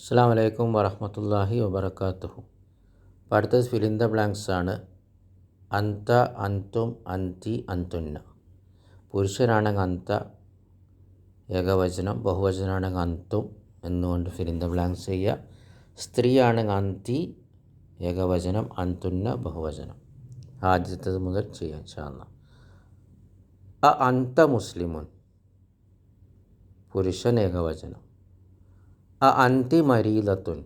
അസ്സലാമു അലൈക്കും വറഹ്മത്തുള്ളാഹി വബറകാതുഹു. അപ്പോൾ അടുത്തത് ഫിൽ ഇൻ ദ ബ്ലാങ്ക്സ് ആണ്. അന്ത, അന്തും, അന്തി, അന്തുന്ന. പുരുഷനാണെങ്കിൽ അന്ത ഏകവചനം, ബഹുവചനമാണെങ്കിൽ അന്തും എന്നുകൊണ്ട് ഫിൽ ഇൻ ദ ബ്ലാങ്ക്സ് ചെയ്യുക. സ്ത്രീ ആണെങ്കിൽ അന്തി ഏകവചനം, അന്തുന്ന ബഹുവചനം. ആദ്യത്തേത് മുതൽ ചെയ്യാം ഇൻഷാ അല്ലാഹ്. അന്ത മുസ്ലിമുൻ, പുരുഷൻ ഏകവചനം. അന്തി മരീലത്തുൻ,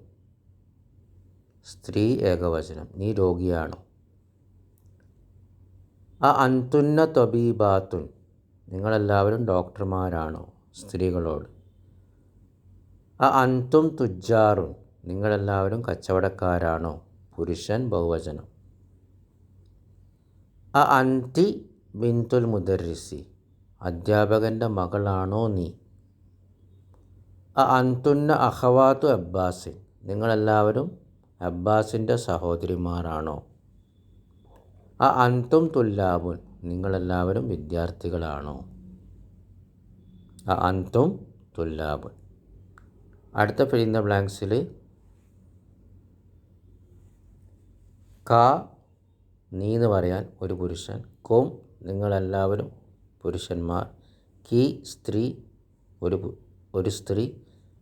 സ്ത്രീ ഏകവചനം, നീ രോഗിയാണോ. അന്തുന്ന തബീബാത്തുൻ, നിങ്ങളെല്ലാവരും ഡോക്ടർമാരാണോ, സ്ത്രീകളോട്. അന്തും തുജ്ജാറുൻ, നിങ്ങളെല്ലാവരും കച്ചവടക്കാരാണോ, പുരുഷൻ ബഹുവചനം. അന്തി ബിന്തുൽ മുദർരിസി, അധ്യാപകൻ്റെ മകളാണോ നീ. അന്തുന്ന അഖവാത്തു അബ്ബാസിൻ, നിങ്ങളെല്ലാവരും അബ്ബാസിൻ്റെ സഹോദരിമാരാണോ. അന്തും തുല്ലാബുൻ, നിങ്ങളെല്ലാവരും വിദ്യാർത്ഥികളാണോ. അന്തും തുല്ലാബുൻ. അടുത്ത ഫിൽ ഇൻ ദ ബ്ലാങ്ക്സിൽ നീ എന്ന് പറയാൻ ഒരു പുരുഷൻ, കും നിങ്ങളെല്ലാവരും പുരുഷന്മാർ, കി സ്ത്രീ ഒരു സ്ത്രീ,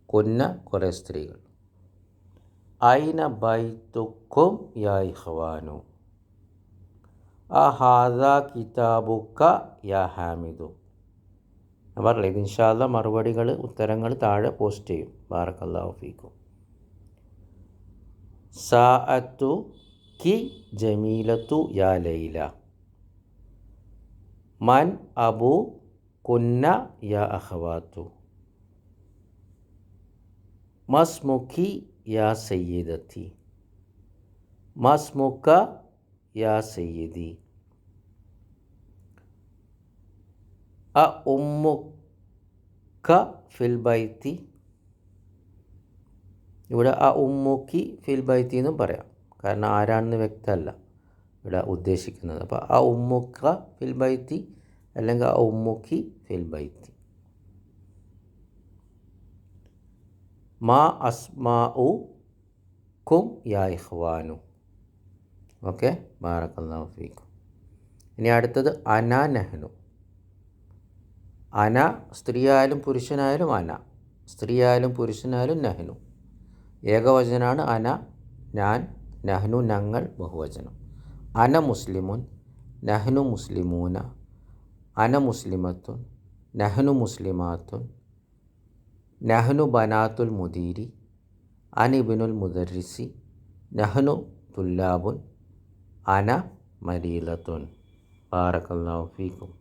കുന്ന കുറേ സ്ത്രീകൾ. ഐന ബൈതുക്കും യാ ഇഖ്വാനു, ഹാദാ കിതാബുക യാ ഹാമിദു. ഞാൻ പറഞ്ഞില്ല, ഇത് ഇൻഷാ അല്ലാഹ് മറുപടികൾ ഉത്തരങ്ങൾ താഴെ പോസ്റ്റ് ചെയ്യും. ബാറക്കല്ലാഹു ഫീക്കും. സാഅത്തു കി ജമീലത്തു യാ ലൈല, മൻ അബു കുന്ന യാ അഖവാത്തു, മസ്മുക്കി യാ സയ്യിദത്തി, മസ്മുക്ക യാ സയ്യിദി. ഉമ്മുക്ക ഫിൽ ബൈത്തി, ഇവിടെ ഉമ്മുക്കി ഫിൽ ബൈത്തി എന്നും പറയാം, കാരണം ആരാണെന്ന് വ്യക്തമല്ല ഇവിടെ ഉദ്ദേശിക്കുന്നത്. അപ്പോൾ ഉമ്മുക്ക ഫിൽ ബൈത്തി അല്ലെങ്കിൽ ഉമ്മുക്കി ഫിൽ ബൈത്തി. മാ അസ്മാഉ കും യാ ഇഖ്വാനു. ഓക്കെ, ബാറക്കല്ലാഹു ഫീക്കും. ഇനി അടുത്തത് അന നഹ്നു. അന സ്ത്രീയായാലും പുരുഷനായാലും അന, സ്ത്രീയായാലും പുരുഷനായാലും നഹ്നു. ഏകവചനാണ് അന, ഞാൻ. നഹ്നു ഞങ്ങൾ ബഹുവചനം. അന മുസ്ലിമുൻ, നഹ്നു മുസ്ലിമൂന, അന മുസ്ലിമത്തുൻ, നഹ്നു മുസ്ലിമാത്തുൻ, നഹ്നു ബനാത്തുൽ മുദീരി, അനിബിനുൽ മുദർരിസി, നഹ്നു തുല്ലാബുൻ, അന മരീലത്തുൻ. ബാറക്കല്ലാഹു ഫീക്കും.